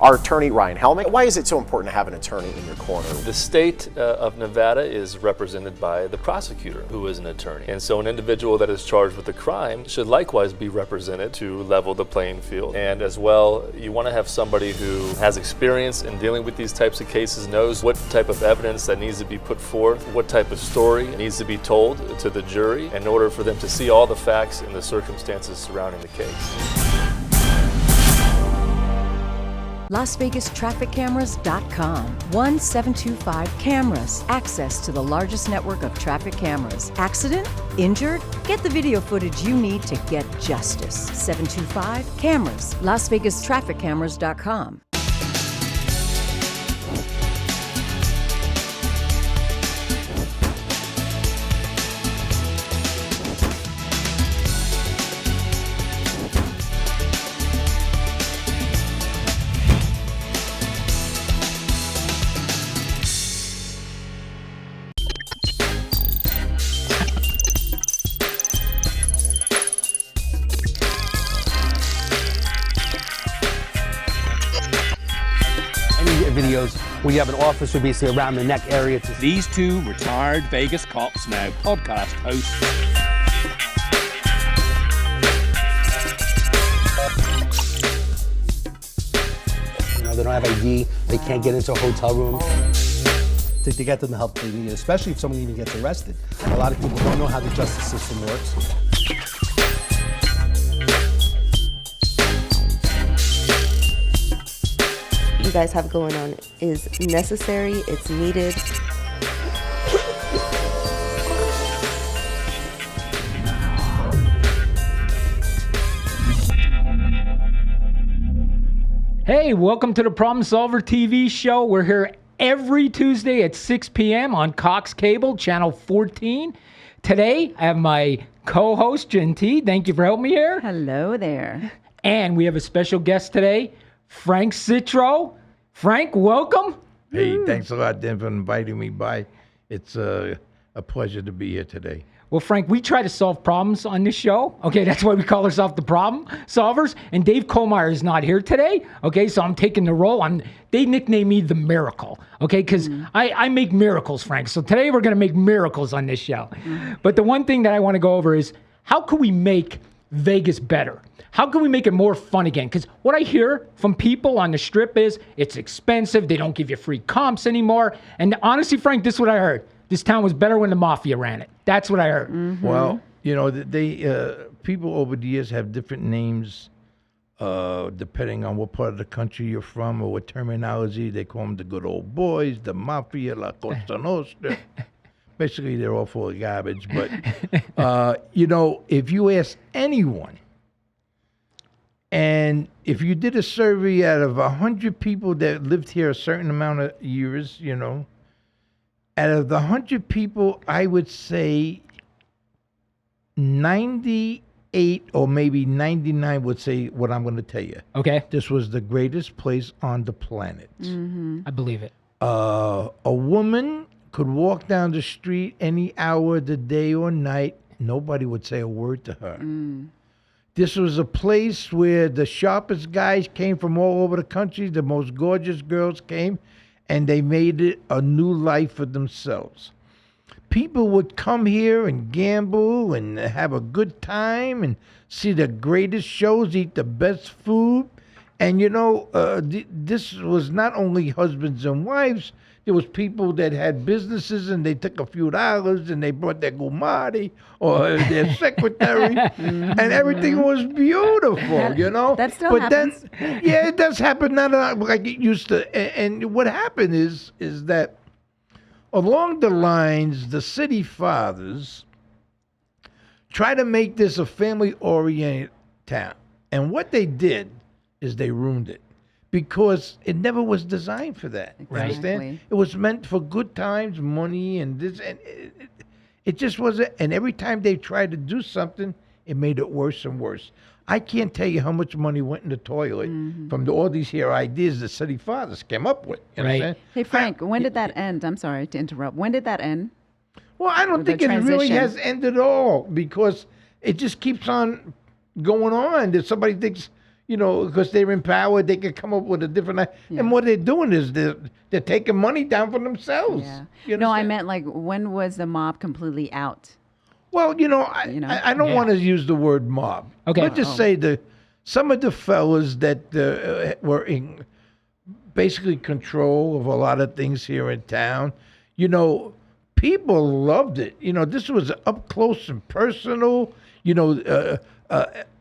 our attorney, Ryan Hellman. Why is it so important to have an attorney in your corner? The state of Nevada is represented by the prosecutor, who is an attorney. And so an individual that is charged with a crime should likewise be represented to level the playing field. And as well, you want to have somebody who has experience in dealing with these types of cases, knows what type of evidence that needs to be put forth, what type of story needs to be told to the jury in order for them to see all the facts and the circumstances surrounding the case. LasVegasTrafficCameras.com. 1725 cameras. Access to the largest network of traffic cameras. Accident? Injured? Get the video footage you need to get justice. 725 cameras. LasVegasTrafficCameras.com. Videos where you have an officer basically around the neck area. These two retired Vegas cops, now podcast hosts. You know, they don't have ID, they can't get into a hotel room. To get them the help they need, especially if someone even gets arrested. A lot of people don't know how the justice system works. You guys have going on is necessary, it's needed. Hey, welcome to the Problem Solver TV show. We're here every Tuesday at 6 p.m. on Cox Cable, channel 14. Today, I have my co-host, Jen T. Thank you for helping me here. Hello there. And we have a special guest today, Frank Citro. Frank, welcome. Hey, thanks a lot, Dan, for inviting me by. It's a pleasure to be here today. Well, Frank, we try to solve problems on this show. Okay, that's why we call ourselves the Problem Solvers. And Dave Kohlmeyer is not here today. Okay, so I'm taking the role. They nickname me the Miracle. Okay, because I make miracles, Frank. So today we're going to make miracles on this show. But the one thing that I want to go over is how can we make Vegas better? How can we make it more fun again? Because what I hear from people on the strip is it's expensive. They don't give you free comps anymore. And honestly, Frank, this is what I heard. This town was better when the mafia ran it. That's what I heard. Mm-hmm. Well, you know, people over the years have different names depending on what part of the country you're from or what terminology. They call them the good old boys, the mafia, la Costa Nostra. Basically, they're all full of garbage. But, you know, if you ask anyone, and if you did a survey out of 100 people that lived here a certain amount of years, you know, out of the 100 people, I would say 98 or maybe 99 would say what I'm going to tell you. Okay. This was the greatest place on the planet. Mm-hmm. I believe it. A woman could walk down the street any hour of the day or night. Nobody would say a word to her. This was a place where the sharpest guys came from all over the country. The most gorgeous girls came, and they made it a new life for themselves. People would come here and gamble and have a good time and see the greatest shows, eat the best food. And, you know, this was not only husbands and wives. There was people that had businesses and they took a few dollars and they brought their gumari or their secretary and everything was beautiful, you know? That still happens. Then, yeah, it does happen, not like it used to. And what happened is that along the lines, the city fathers try to make this a family-oriented town. And what they did is they ruined it. Because it never was designed for that. Exactly. Understand? It was meant for good times, money, and this, and it just wasn't. And every time they tried to do something, it made it worse and worse. I can't tell you how much money went in the toilet from all these here ideas the city fathers came up with. You understand? Hey, Frank, when did that end? I'm sorry to interrupt. When did that end? Well, I don't think it really has ended at all because it just keeps on going on. That somebody thinks, because they're empowered, they can come up with a different. And what they're doing is they're taking money down for themselves. Yeah. You No, I understand? meant like when was the mob completely out? Well, I don't want to use the word mob. Okay. Let's just say some of the fellas that were in basically control of a lot of things here in town, people loved it. This was up close and personal.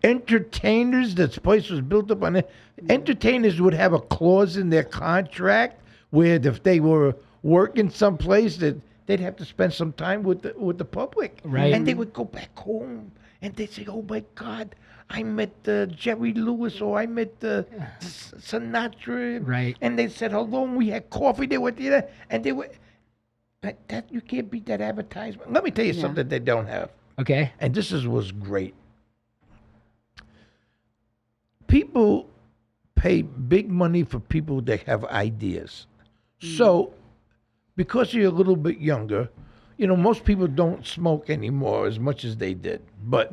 Entertainers, this place was built up on it. Entertainers would have a clause in their contract where if they were working someplace that they'd have to spend some time with the public. Right. And they would go back home and they'd say, oh my God, I met Jerry Lewis or I met Sinatra. Right. And they said hello and we had coffee. They were there and they were, that you can't beat that advertisement. Let me tell you something they don't have. Okay. And this was great. People pay big money for people that have ideas. So, because you're a little bit younger, most people don't smoke anymore as much as they did. But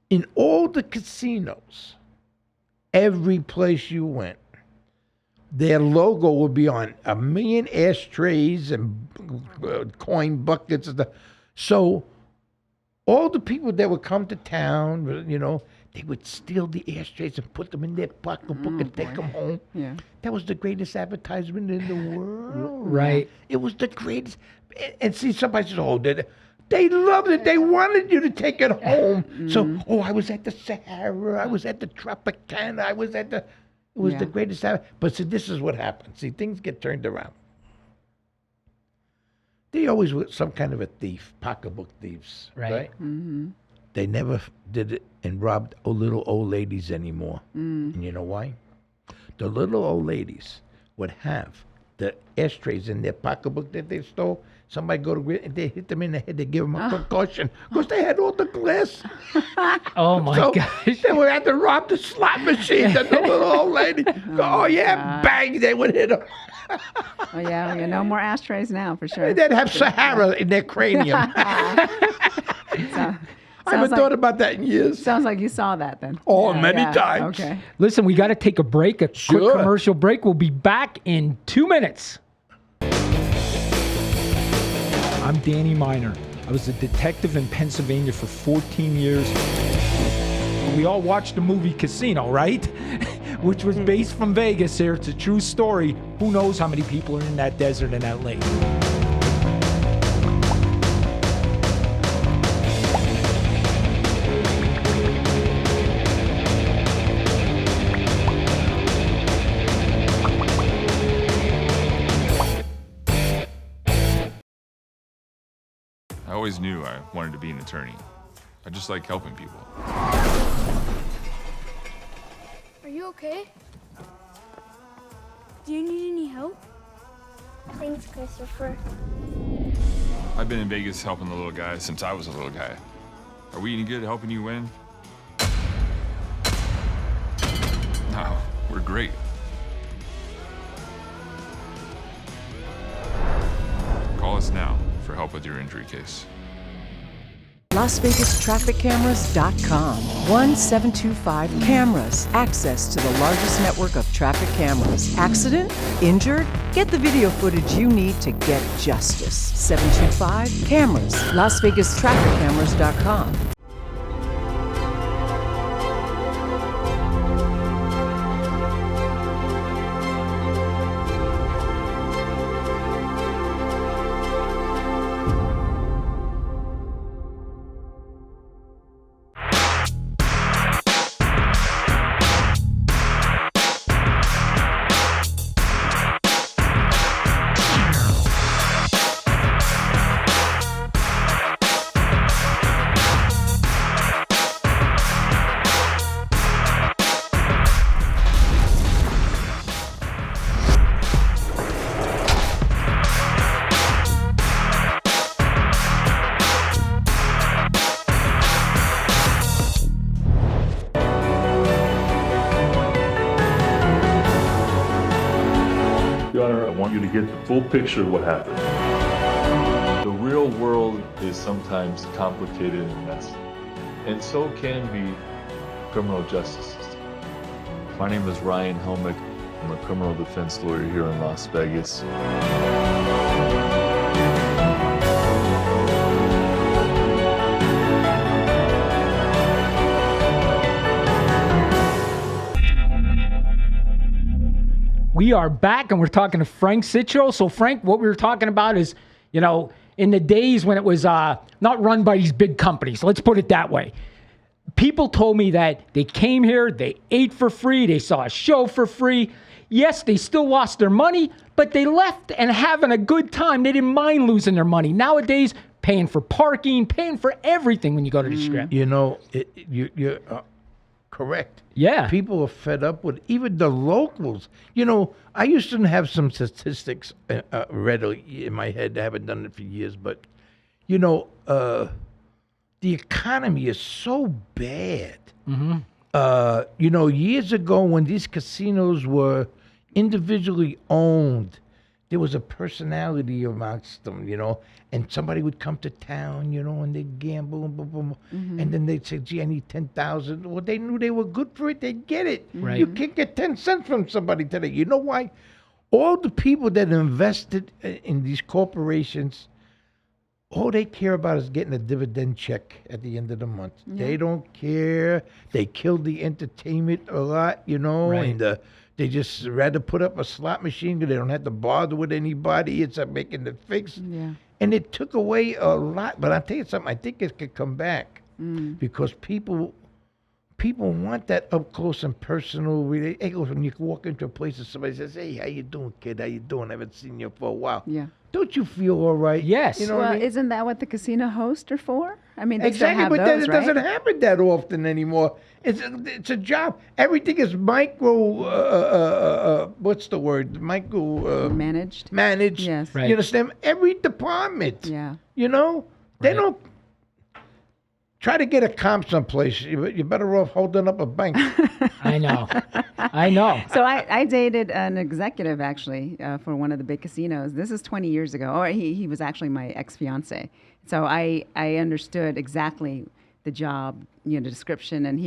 in all the casinos, every place you went, their logo would be on 1 million ashtrays and coin buckets and stuff. So, all the people that would come to town, they would steal the ashtrays and put them in their pocketbook and take them home. Yeah. That was the greatest advertisement in the world. Right. It was the greatest. And see, somebody said, oh, they loved it. They wanted you to take it home. So, I was at the Sahara. I was at the Tropicana. I was at the... It was the greatest. But see, this is what happened. See, things get turned around. They always were some kind of a thief, pocketbook thieves, right? Mm-hmm. They never did it and robbed little old ladies anymore. And you know why? The little old ladies would have the ashtrays in their pocketbook that they stole. Somebody go to and they hit them in the head. They give them a concussion because they had all the glass. Oh my gosh! They would have to rob the slot machine. The little old lady. Bang! They would hit them. Oh yeah, no more ashtrays now for sure. They'd have Sahara in their cranium. I haven't thought about that in years. Sounds like you saw that then. Oh, many times. Okay. Listen, we got to take a break, a quick commercial break. We'll be back in 2 minutes. I'm Danny Miner. I was a detective in Pennsylvania for 14 years. We all watched the movie Casino, right? Which was based from Vegas here. It's a true story. Who knows how many people are in that desert and that lake? I always knew I wanted to be an attorney. I just like helping people. Are you okay? Do you need any help? Thanks, Christopher. I've been in Vegas helping the little guy since I was a little guy. Are we any good at helping you win? No, we're great. Call us now for help with your injury case. LasVegasTrafficCameras.com. 1725 cameras. Access to the largest network of traffic cameras. Accident? Injured? Get the video footage you need to get justice. 725 cameras. LasVegasTrafficCameras.com. Your Honor, I want you to get the full picture of what happened. The real world is sometimes complicated and messy, and so can be criminal justice system. My name is Ryan Helmick. I'm a criminal defense lawyer here in Las Vegas. We are back and we're talking to Frank Citro. So, Frank, what we were talking about is, you know, in the days when it was not run by these big companies, let's put it that way. People told me that they came here, they ate for free, they saw a show for free. Yes, they still lost their money, but they left and having a good time. They didn't mind losing their money. Nowadays, paying for parking, paying for everything when you go to the strip. You know, you're correct. Yeah. People are fed up with even the locals. You know, I used to have some statistics readily in my head. I haven't done it for years, but, you know, the economy is so bad. You know, years ago when these casinos were individually owned, there was a personality amongst them, you know, and somebody would come to town, you know, and they'd gamble, and boom, boom, and then they'd say, gee, I need 10,000. Well, they knew they were good for it. They'd get it. Right. You can't get 10 cents from somebody today. You know why? All the people that invested in these corporations, all they care about is getting a dividend check at the end of the month. Yeah. They don't care. They killed the entertainment a lot, you know, Right. and they just rather put up a slot machine because they don't have to bother with anybody. It's making the fix. Yeah. And it took away a lot. But I'll tell you something, I think it could come back because people want that up close and personal. Hey, when you walk into a place and somebody says, hey, how you doing, kid? How you doing? I haven't seen you for a while. Yeah. Don't you feel all right? Yes. You know Well, what I mean? isn't that what the casino hosts are for? I mean, they Exactly, still have but those, it right? doesn't happen that often anymore. It's a job. Everything is micro. What's the word? Micro. Managed. Managed. Yes. Right. You understand? Every department. Yeah. You know, they Right. don't try to get a comp someplace. You're better off holding up a bank. I know. I know. So I dated an executive actually for one of the big casinos. This is 20 years ago. Or he was actually my ex-fiance. So I understood exactly the job, you know, description, and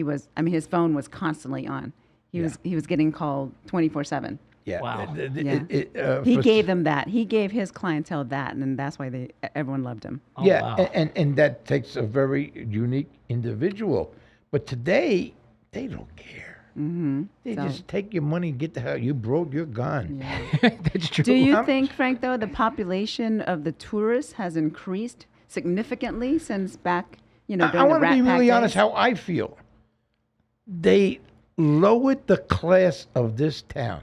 his phone was constantly on. He was getting called 24/7. Yeah. Wow. Yeah. He gave them that. He gave his clientele that, and that's why everyone loved him. Oh, Yeah, wow. and that takes a very unique individual. But today, they don't care. They So- just take your money and get the hell. You broke, you're gone. That's true. Do you think, Frank, though, the population of the tourists has increased significantly since back, you know, I during the want to Rat be Pack really honest days? how I feel. They lowered the class of this town.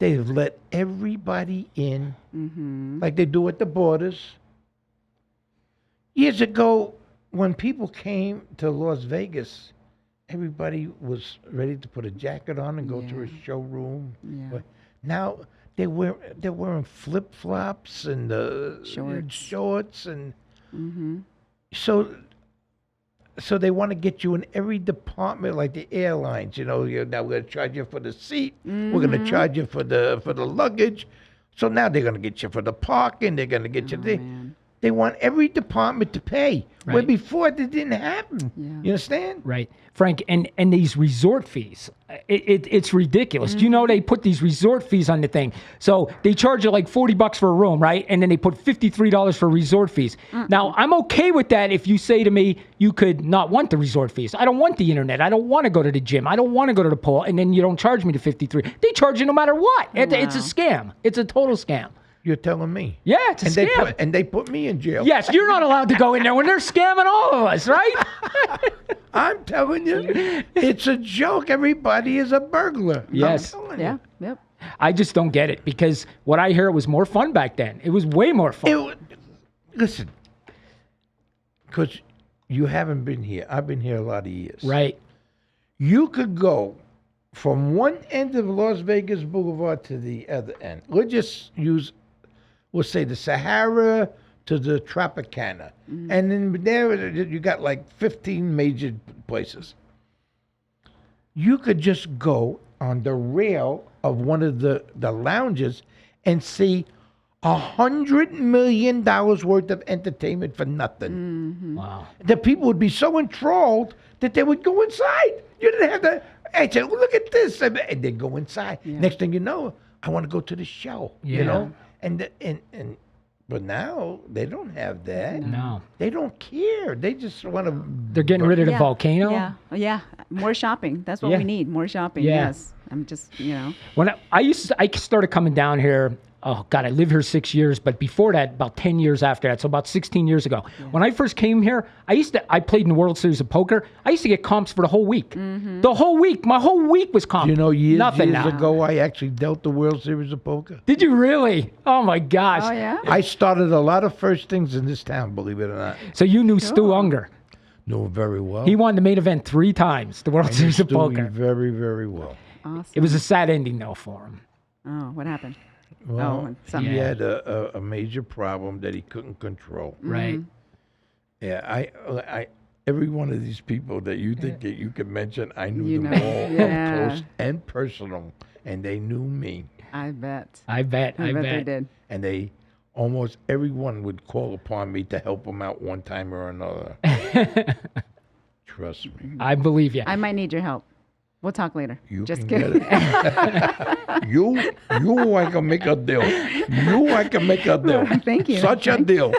They've let everybody in like they do at the borders. Years ago, when people came to Las Vegas, everybody was ready to put a jacket on and go to a showroom. Yeah. But now they're wearing flip-flops and shorts and so they want to get you in every department, like the airlines. You know, now we're going to charge you for the seat. We're going to charge you for the luggage. So now they're going to get you for the parking. They're going to get you. They want every department to pay. Where Right. before that didn't happen. You understand? Right, Frank, and these resort fees, it's ridiculous. Do you know they put these resort fees on the thing? So they charge you like $40 for a room, right? And then they put $53 for resort fees. Now I'm okay with that if you say to me you could not want the resort fees. I don't want the internet. I don't want to go to the gym. I don't want to go to the pool. And then you don't charge me the $53. They charge you no matter what. It's a scam. It's a total scam. You're telling me. Yeah, it's a scam. They put me in jail. Yes, you're not allowed to go in there when they're scamming all of us, right? I'm telling you, it's a joke. Everybody is a burglar. Yes. I'm telling Yeah. you. Yep. I just don't get it because what I hear was more fun back then. It was way more fun. Listen, because you haven't been here. I've been here a lot of years. Right. You could go from one end of Las Vegas Boulevard to the other end. We'll say the Sahara to the Tropicana. And then there you got like 15 major places. You could just go on the rail of one of the lounges and see $100 million worth of entertainment for nothing. Wow. The people would be so enthralled that they would go inside. You didn't have to. I said, well, look at this. And they go inside. Next thing you know, I want to go to the show, you know? But now they don't have that. No. They don't care. They just want to. They're getting rid of the volcano. Yeah. More shopping. That's what we need. More shopping. Yeah. Yes. I'm just, you know. When I started coming down here. Oh God, I lived here 6 years, but before that, about 10 years after that, so about 16 years ago. Yeah. When I first came here, I played in the World Series of Poker. I used to get comps for the whole week. The whole week, my whole week was comp. You know, years now. ago, I actually dealt the World Series of Poker. Did you really? Oh my gosh. Oh yeah. I started a lot of first things in this town, believe it or not. So you knew Stu Unger. Knew him very well. He won the main event 3 times, the World Series of Poker. Very, very well. Awesome. It was a sad ending though for him. Oh, what happened? Well, he had a major problem that he couldn't control. Right. Yeah, I every one of these people that you think that you could mention, I knew them all up close and personal, and they knew me. I bet. I bet they did. And they almost everyone would call upon me to help them out one time or another. Trust me. I believe you. I might need your help. We'll talk later. You Just can kidding. You, I can make a deal. I can make a deal. Thank you. Such a deal.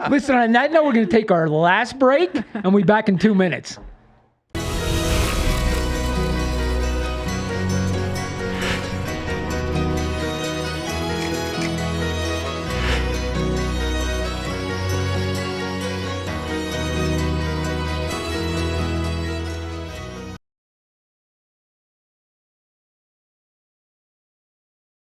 Listen, on that note, we're going to take our last break, and we'll be back in 2 minutes.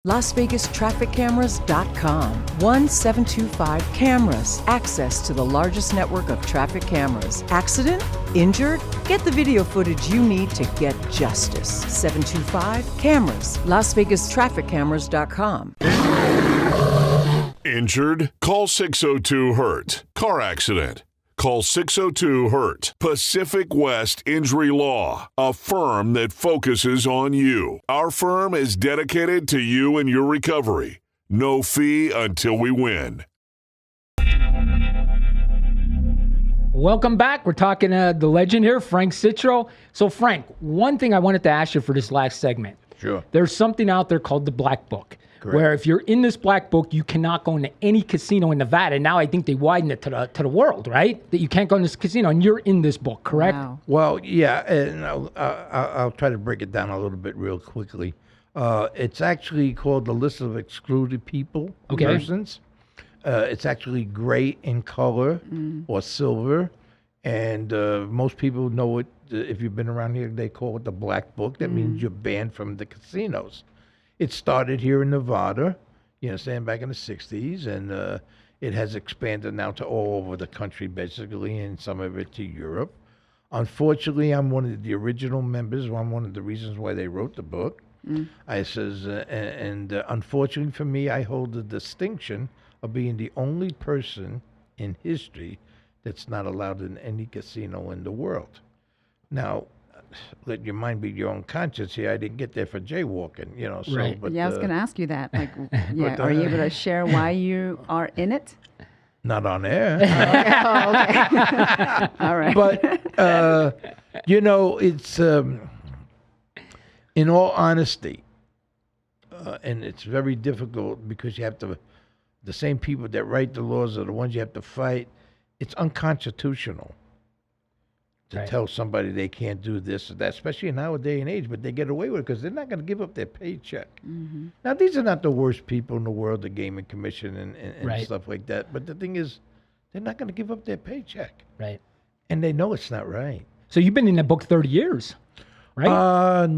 LasVegasTrafficCameras.com. 1725 Cameras. Access to the largest network of traffic cameras. Accident? Injured? Get the video footage you need to get justice. 725 Cameras. LasVegasTrafficCameras.com. Injured? Call 602-HURT. Car accident? Call 602-HURT. Pacific West Injury Law, a firm that focuses on you. Our firm is dedicated to you and your recovery. No fee until we win. Welcome back. We're talking the legend here, Frank Citro. So, Frank, one thing I wanted to ask you for this last segment. Sure. There's something out there called the Black Book. Correct. Where if you're in this Black Book, you cannot go into any casino in Nevada. Now I think they widened it to the world, right? That you can't go in this casino, and you're in this book, correct? Wow. Well, yeah, and I'll try to break it down a little bit real quickly. It's actually called the List of Excluded People, persons. It's actually gray in color or silver, and most people know it. If you've been around here, they call it the Black Book. That means you're banned from the casinos. It started here in Nevada, you know, back in the 60s, and it has expanded now to all over the country, basically, and some of it to Europe. Unfortunately, I'm one of the original members. I'm one of the reasons why they wrote the book. I says, unfortunately for me, I hold the distinction of being the only person in history that's not allowed in any casino in the world. Now, let your mind be your own conscience here. I didn't get there for jaywalking, you know. So, Right. but, Yeah, I was going to ask you that. Like, but, are you able to share why you are in it? Not on air. Oh, okay. All right. But, you know, it's, in all honesty, and it's very difficult because you have to, the same people that write the laws are the ones you have to fight. It's unconstitutional to tell somebody they can't do this or that, especially in our day and age, but they get away with it because they're not going to give up their paycheck. Now, these are not the worst people in the world, the Gaming Commission and stuff like that, but the thing is, they're not going to give up their paycheck. Right. And they know it's not right. So you've been in the book 30 years, right? Well,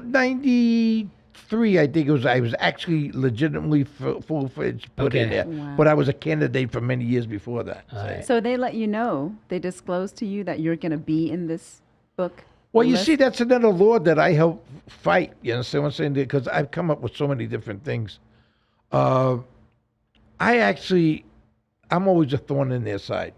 93, I think it was. I was actually legitimately full-fledged put in there. Wow. But I was a candidate for many years before that. So they let you know, they disclose to you that you're going to be in this book? Well, you list? see, that's another law that I help fight. You understand what I'm saying? Because I've come up with so many different things. I'm always a thorn in their side.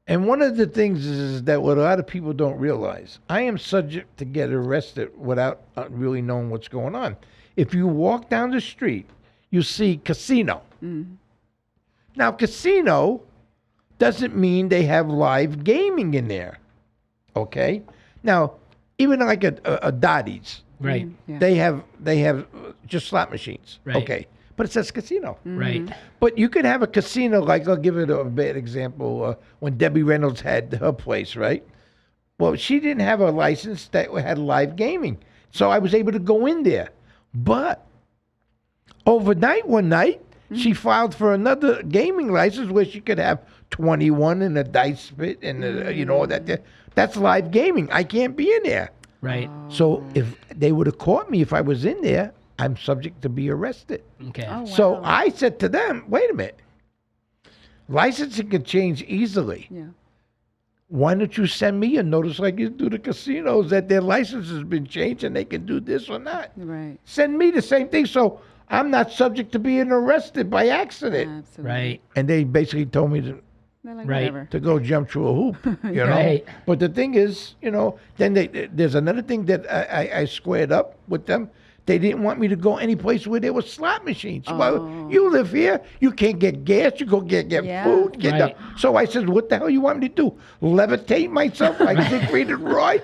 And one of the things is that what a lot of people don't realize, I am subject to get arrested without really knowing what's going on. If you walk down the street, you see casino. Now, casino doesn't mean they have live gaming in there, okay? Now, even like a Dottie's, Right. they have just slot machines. Right. Okay. But it says casino. Right. But you could have a casino, like I'll give it a bad example, when Debbie Reynolds had her place, right? Well, she didn't have a license that had live gaming. So I was able to go in there. But overnight, one night, she filed for another gaming license where she could have 21 in a dice pit and, that's live gaming. I can't be in there. Right. So if they would have caught me if I was in there, I'm subject to be arrested. Okay. So I said to them, wait a minute. Licensing can change easily. Yeah. Why don't you send me a notice like you do the casinos that their license has been changed and they can do this or not? Right. Send me the same thing so I'm not subject to being arrested by accident. Absolutely. Right. And they basically told me to They're like, Right. whatever. to go jump through a hoop, you know. Right. But the thing is, then there's another thing that I squared up with them. They didn't want me to go any place where there were slot machines. Well, you live here, you can't get gas, you go get Yeah. food. Right. So I said, what the hell you want me to do? Levitate myself like Siegfried and Roy?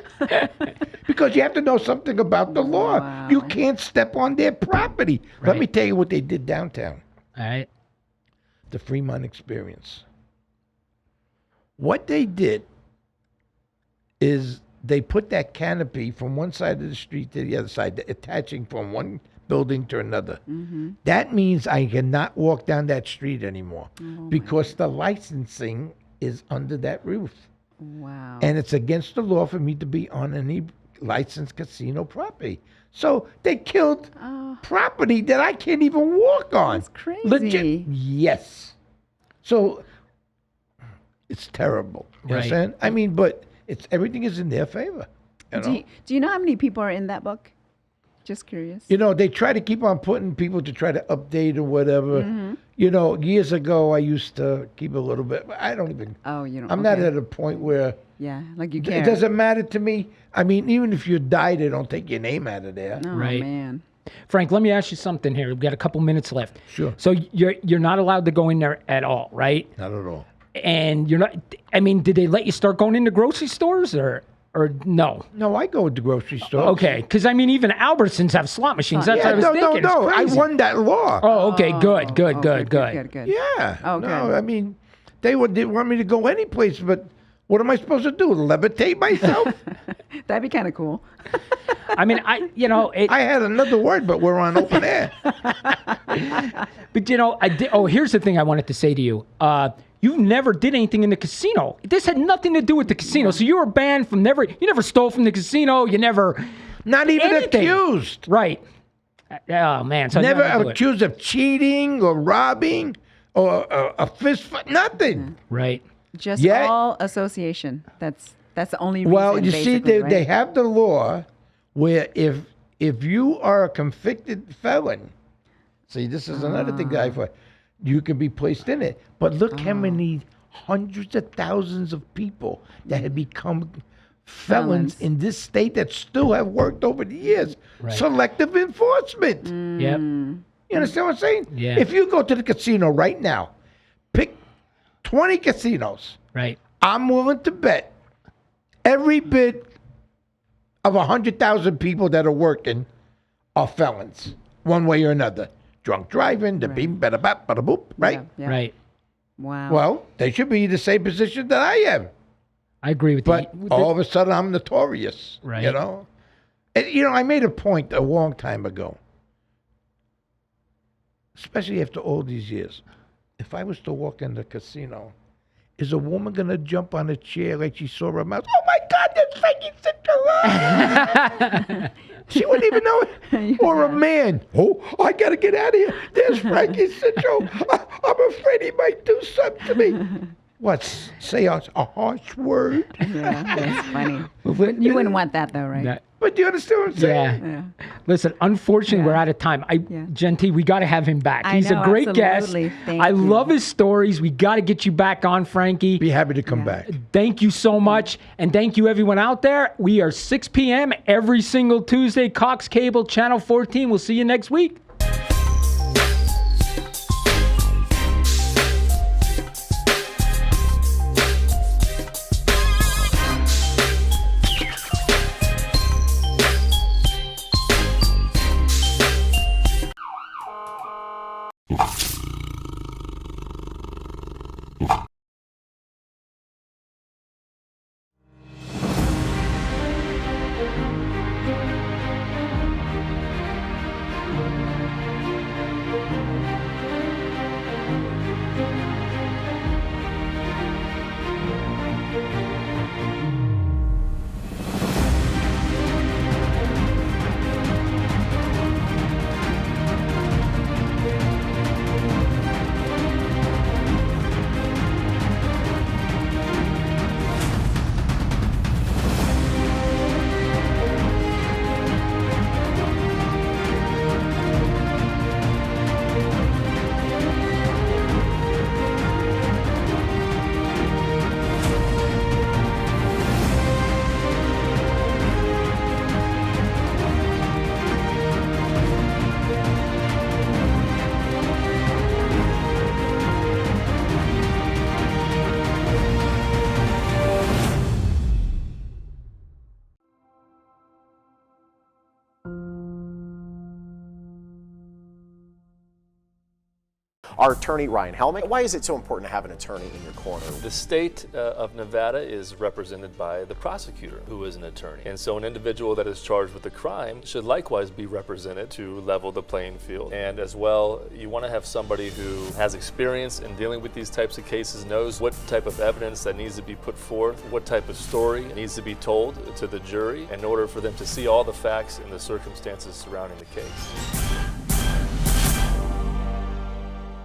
Because you have to know something about the law. Wow. You can't step on their property. Let Right. me tell you what they did downtown. All right. The Fremont Experience. What they did is they put that canopy from one side of the street to the other side, attaching from one building to another. That means I cannot walk down that street anymore because the licensing is under that roof. Wow. And it's against the law for me to be on any licensed casino property. So they killed property that I can't even walk on. That's crazy. Yes. So it's terrible. You know what I'm Right. saying? I mean, but everything is in their favor. You know? Do you know how many people are in that book? Just curious. They try to keep on putting people to try to update or whatever. Years ago I used to keep a little bit, but I don't even. Oh, you don't. I'm not okay. at a point where Yeah, like you care. it doesn't matter to me. I mean, even if you die, they don't take your name out of there. Oh, Right. man. Frank, let me ask you something here. We've got a couple minutes left. Sure. So you're not allowed to go in there at all, right? Not at all. And you're not. I mean, did they let you start going into grocery stores or no? No, I go to grocery stores. Okay, because I mean, even Albertsons have slot machines. That's what I was thinking. It's No. I crazy. won that law. Oh, okay, good. Good. Yeah. Oh, no, good. I mean, they didn't want me to go any place, but what am I supposed to do? Levitate myself? That'd be kind of cool. I mean, I had another word, but we're on open air. But I did. Oh, here's the thing I wanted to say to you. You never did anything in the casino. This had nothing to do with the casino. So you were banned from You never stole from the casino. You never. Not even anything. accused. Right. Oh man. So Never never accused of cheating or robbing or a fist fight. Nothing. Right. Just Yeah. all association. That's the only reason. Well, you see, basically, they right? have the law where if you are a convicted felon, see, this is another thing you can be placed in it. But look how many hundreds of thousands of people that have become felons in this state that still have worked over the years. Right. Selective enforcement. Yep. You understand what I'm saying? Yeah. If you go to the casino right now, pick 20 casinos. Right. I'm willing to bet every bit of 100,000 people that are working are felons, one way or another. Drunk driving, the beam, bada bop, bada boop, right? Yeah. Right. Wow. Well, they should be in the same position that I am. I agree with But you. all of a sudden, I'm notorious. Right. You know? And, I made a point a long time ago, especially after all these years. If I was to walk in the casino, is a woman going to jump on a chair like she saw her mouth? Oh, my God, that's Frankie Citro. She wouldn't even know it. Or a man. Oh, I got to get out of here. There's Frankie Citro. I'm afraid he might do something to me. What, say a harsh word? Yeah, that's funny. You wouldn't want that though, right? But do you understand what I'm saying? Yeah. Listen, unfortunately, we're out of time. Genty, we got to have him back. He's a great absolutely. guest. Thank I you. love his stories. We got to get you back on, Frankie. Be happy to come back. Thank you so much. And thank you, everyone out there. We are 6 p.m. every single Tuesday, Cox Cable, Channel 14. We'll see you next week. Our attorney, Ryan Hellman. Why is it so important to have an attorney in your corner? The state of Nevada is represented by the prosecutor, who is an attorney. And so an individual that is charged with a crime should likewise be represented to level the playing field. And as well, you want to have somebody who has experience in dealing with these types of cases, knows what type of evidence that needs to be put forth, what type of story needs to be told to the jury in order for them to see all the facts and the circumstances surrounding the case.